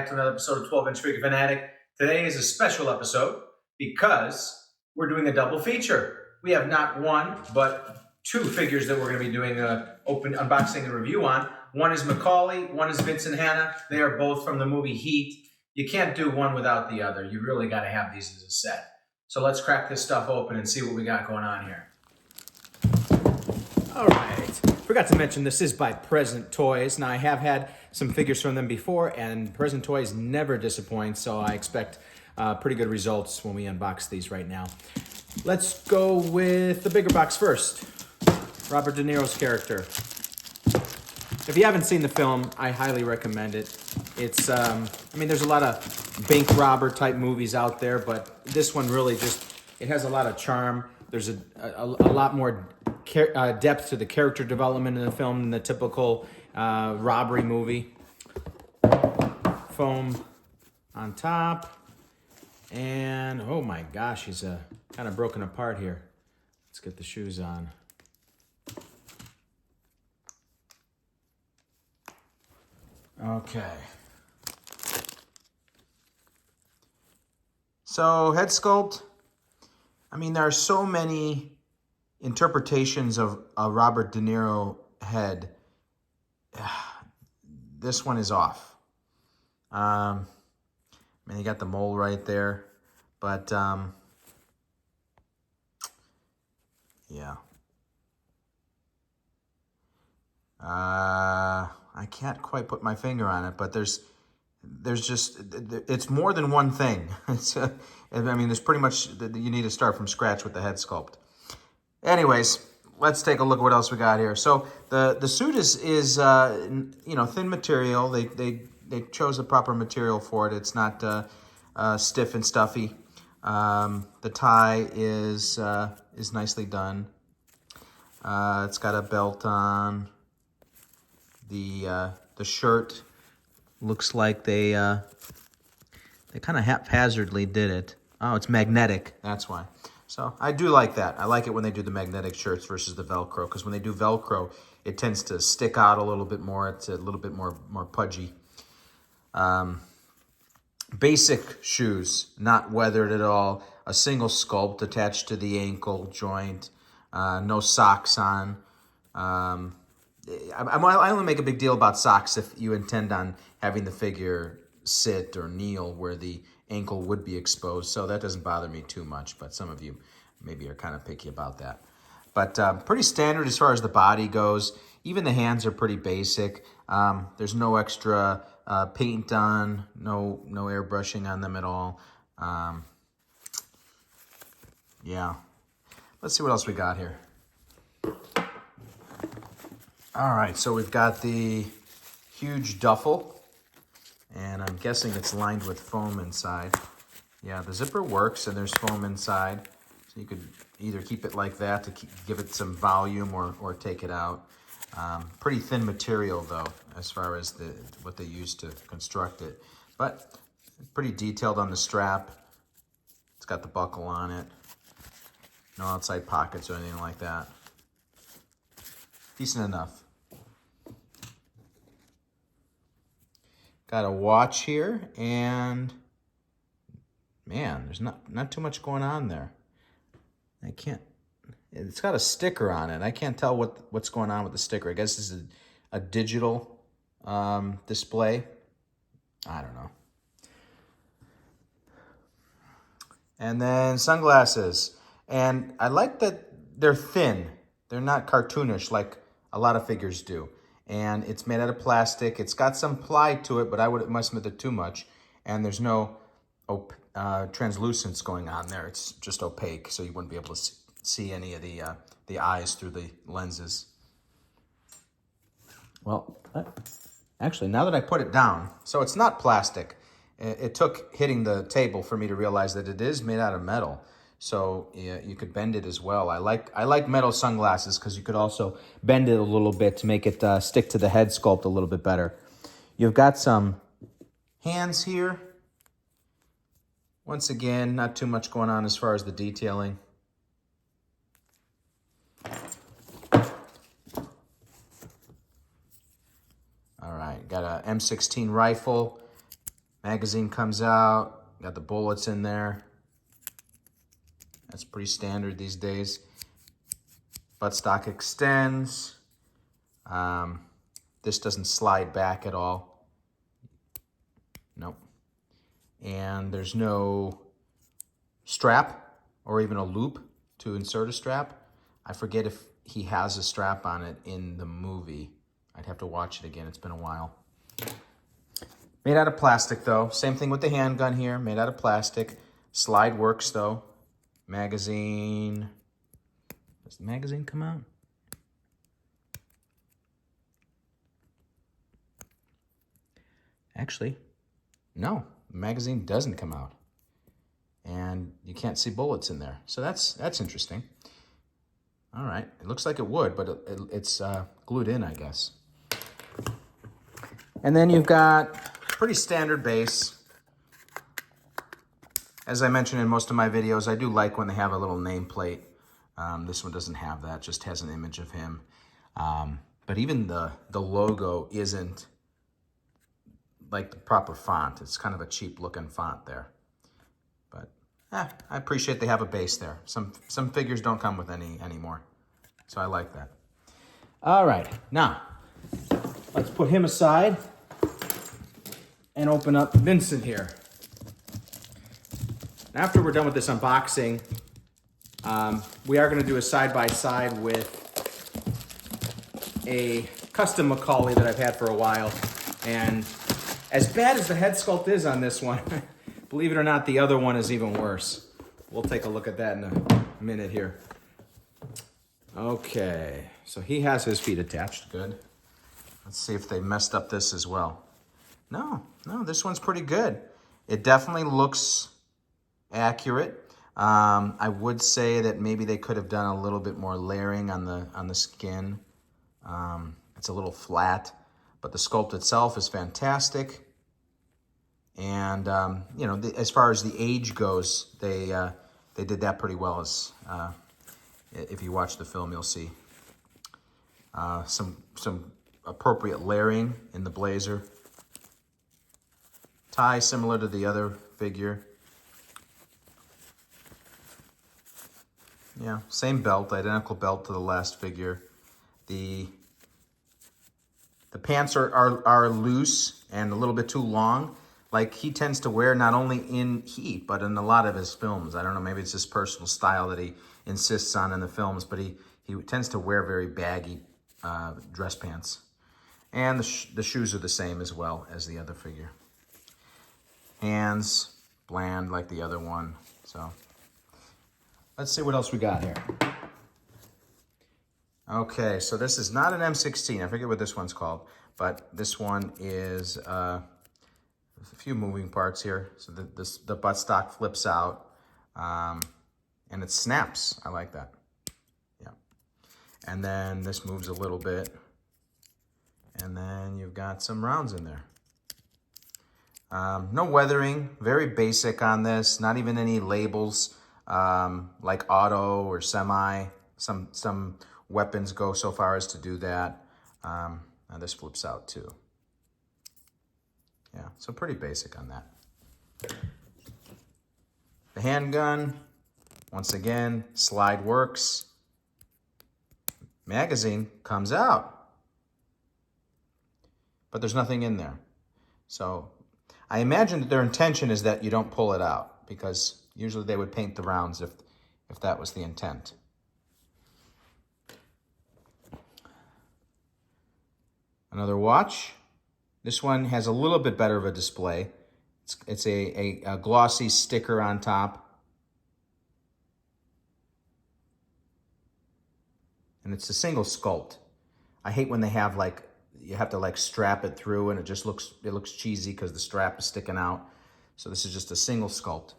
back to another episode of 12-Inch Figure Fanatic. Today is a special episode because we're doing a double feature. We have not one, but two figures that we're going to be doing an open unboxing and review on. One is McCauley, one is Vincent Hanna. They are both from the movie Heat. You can't do one without the other. You really got to have these as a set. So let's crack this stuff open and see what we got going on here. All right. Forgot to mention this is by Present Toys. Now I have had some figures from them before, and Present Toys never disappoints, so I expect pretty good results when we unbox these right now. Let's go with the bigger box first. Robert De Niro's character. If you haven't seen the film, I highly recommend it. It's, I mean, there's a lot of bank robber type movies out there, but this one really just, it has a lot of charm. There's a lot more depth to the character development in the film than the typical robbery movie. Foam on top. And, oh my gosh, he's kind of broken apart here. Let's get the shoes on. Okay. So, head sculpt. I mean, there are so many interpretations of a Robert De Niro head. This one is off. I mean, you got the mole right there, but yeah. I can't quite put my finger on it, but there's just, it's more than one thing. I mean, there's pretty much, you need to start from scratch with the head sculpt. Anyways, let's take a look at what else we got here. So the suit is you know, thin material. They chose the proper material for it. It's not stiff and stuffy. The tie is nicely done. It's got a belt on. The shirt looks like they kind of haphazardly did it. Oh, it's magnetic. That's why. So I do like that. I like it when they do the magnetic shirts versus the Velcro, because when they do Velcro, it tends to stick out a little bit more. It's a little bit more pudgy. Basic shoes, not weathered at all. A single sculpt attached to the ankle joint. No socks on. I only make a big deal about socks if you intend on having the figure sit or kneel where the ankle would be exposed, so that doesn't bother me too much, but some of you maybe are kind of picky about that. But pretty standard as far as the body goes. Even the hands are pretty basic. There's no extra paint on, no airbrushing on them at all. Yeah. Let's see what else we got here. All right, so we've got the huge duffel, and I'm guessing it's lined with foam inside. Yeah, the zipper works, and there's foam inside, so you could either keep it like that to give it some volume or take it out. Pretty thin material, though, as far as what they used to construct it, but pretty detailed on the strap. It's got the buckle on it. No outside pockets or anything like that. Decent enough. Got a watch here, and man, there's not too much going on there. It's got a sticker on it. I can't tell what's going on with the sticker. I guess this is a digital display. I don't know. And then sunglasses. And I like that they're thin. They're not cartoonish like a lot of figures do. And it's made out of plastic. It's got some ply to it, but I mustn't have it too much. And there's no translucence going on there. It's just opaque, so you wouldn't be able to see any of the eyes through the lenses. Well, actually, now that I put it down, so it's not plastic. It took hitting the table for me to realize that it is made out of metal. So yeah, you could bend it as well. I like metal sunglasses because you could also bend it a little bit to make it stick to the head sculpt a little bit better. You've got some hands here. Once again, not too much going on as far as the detailing. All right, got a M16 rifle. Magazine comes out, got the bullets in there. That's pretty standard these days. Buttstock extends. This doesn't slide back at all. Nope. And there's no strap or even a loop to insert a strap. I forget if he has a strap on it in the movie. I'd have to watch it again. It's been a while. Made out of plastic, though. Same thing with the handgun here. Made out of plastic. Slide works, though. Magazine. Does the magazine come out? Actually, no. The magazine doesn't come out. And you can't see bullets in there. So that's interesting. All right. It looks like it would, but it's glued in, I guess. And then you've got pretty standard base. As I mentioned in most of my videos, I do like when they have a little nameplate. This one doesn't have that, just has an image of him. But even the logo isn't like the proper font. It's kind of a cheap looking font there. But I appreciate they have a base there. Some figures don't come with any anymore. So I like that. All right, now let's put him aside and open up Vincent here. After we're done with this unboxing, we are going to do a side-by-side with a custom McCauley that I've had for a while. And as bad as the head sculpt is on this one, believe it or not, the other one is even worse. We'll take a look at that in a minute here. Okay, so he has his feet attached. Good. Let's see if they messed up this as well. No, this one's pretty good. It definitely looks accurate. I would say that maybe they could have done a little bit more layering on the skin. It's a little flat, but the sculpt itself is fantastic. And you know, as far as the age goes, they did that pretty well. As if you watch the film, you'll see some appropriate layering in the blazer. Tie similar to the other figure. Yeah, same belt, identical belt to the last figure. The pants are loose and a little bit too long. Like he tends to wear not only in Heat, but in a lot of his films. I don't know, maybe it's his personal style that he insists on in the films, but he tends to wear very baggy dress pants. And the shoes are the same as well as the other figure. Hands, bland like the other one. So let's see what else we got here. Okay, so this is not an M16. I forget what this one's called, but this one is there's a few moving parts here. So the buttstock flips out, and it snaps. I like that. Yeah. And then this moves a little bit, and then you've got some rounds in there. No weathering, very basic on this. Not even any labels like auto or semi. Some weapons go so far as to do that. Now this flips out too. Yeah, so pretty basic on that. The handgun, once again, slide works. Magazine comes out, but there's nothing in there. So I imagine that their intention is that you don't pull it out, because usually they would paint the rounds if that was the intent. Another watch. This one has a little bit better of a display. It's a glossy sticker on top. And it's a single sculpt. I hate when they have like, you have to like strap it through and it looks cheesy because the strap is sticking out. So this is just a single sculpt.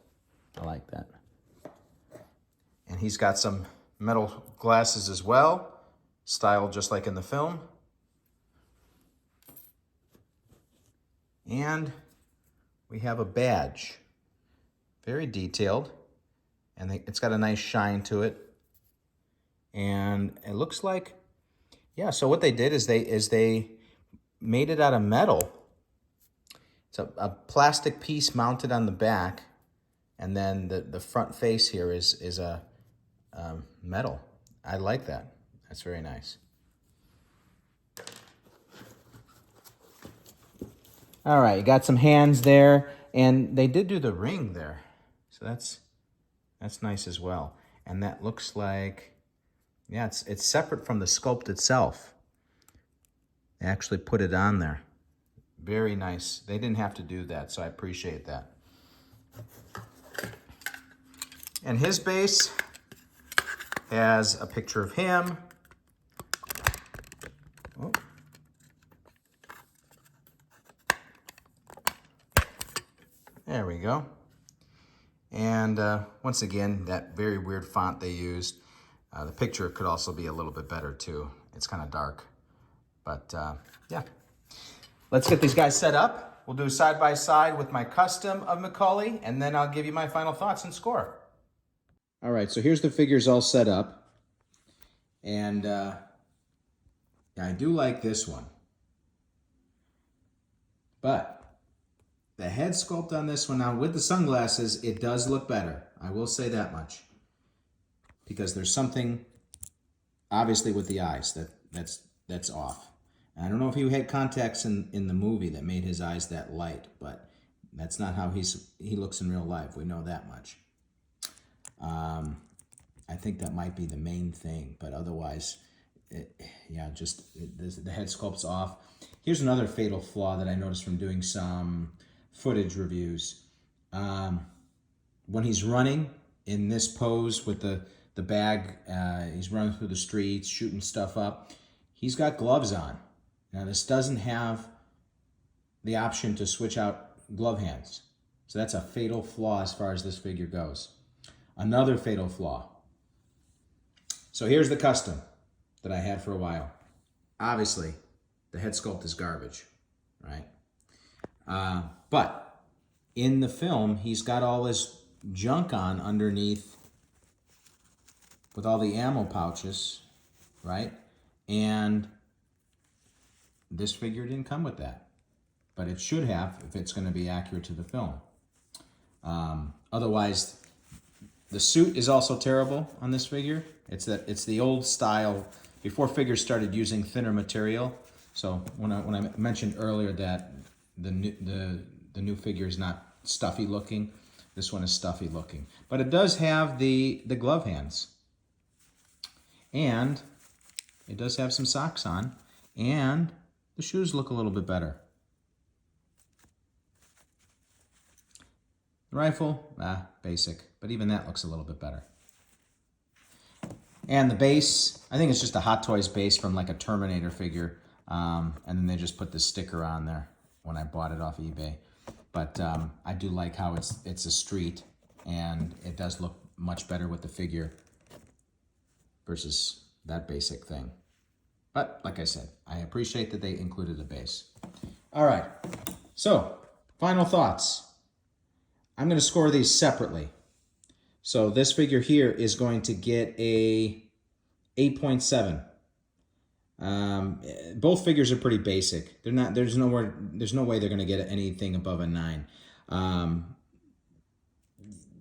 I like that. And he's got some metal glasses as well, styled just like in the film. And we have a badge. Very detailed. And it's got a nice shine to it. And it looks like, yeah, so what they did is they made it out of metal. It's a plastic piece mounted on the back, and then the front face here is a metal. I like that. That's very nice. All right, you got some hands there, and they did do the ring there, so that's nice as well. And that looks like, yeah, it's separate from the sculpt itself. They actually put it on there. Very nice. They didn't have to do that, so I appreciate that. And his base has a picture of him. Oh. There we go. And once again, that very weird font they used. The picture could also be a little bit better too. It's kind of dark. But yeah. Let's get these guys set up. We'll do side by side with my custom of McCauley, and then I'll give you my final thoughts and score. All right, so here's the figures all set up. And yeah, I do like this one. But the head sculpt on this one, now with the sunglasses, it does look better. I will say that much. Because there's something, obviously, with the eyes that's off. And I don't know if he had contacts in the movie that made his eyes that light, but that's not how he looks in real life. We know that much. I think that might be the main thing, but otherwise, the head sculpt's off. Here's another fatal flaw that I noticed from doing some footage reviews. When he's running in this pose with the bag, he's running through the streets, shooting stuff up. He's got gloves on. Now this doesn't have the option to switch out glove hands. So that's a fatal flaw as far as this figure goes. Another fatal flaw. So here's the custom that I had for a while. Obviously, the head sculpt is garbage, right? But in the film, he's got all his junk on underneath with all the ammo pouches, right? And this figure didn't come with that, but it should have if it's going to be accurate to the film. Otherwise, the suit is also terrible on this figure. It's the old style before figures started using thinner material. So when I mentioned earlier that the new figure is not stuffy looking, this one is stuffy looking, but it does have the glove hands, and it does have some socks on, and the shoes look a little bit better. The rifle, basic, but even that looks a little bit better. And the base, I think it's just a Hot Toys base from like a Terminator figure, and then they just put this sticker on there when I bought it off eBay. But I do like how it's a street, and it does look much better with the figure versus that basic thing. But like I said, I appreciate that they included a base. All right, so final thoughts. I'm going to score these separately. So this figure here is going to get a 8.7. Both figures are pretty basic. They're not. There's no way they're going to get anything above a 9.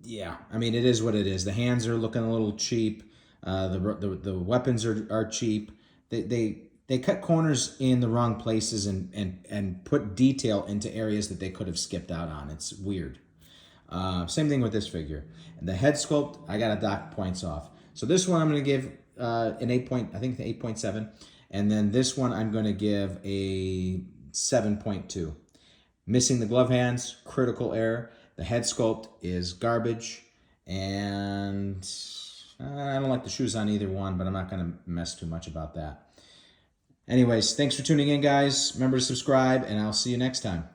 Yeah, I mean, it is what it is. The hands are looking a little cheap. The weapons are cheap. They cut corners in the wrong places and put detail into areas that they could have skipped out on. It's weird. Same thing with this figure. And the head sculpt, I got to dock points off. So this one I'm going to give an 8.7. And then this one I'm going to give a 7.2. Missing the glove hands, critical error. The head sculpt is garbage. And I don't like the shoes on either one, but I'm not going to mess too much about that. Anyways, thanks for tuning in, guys. Remember to subscribe, and I'll see you next time.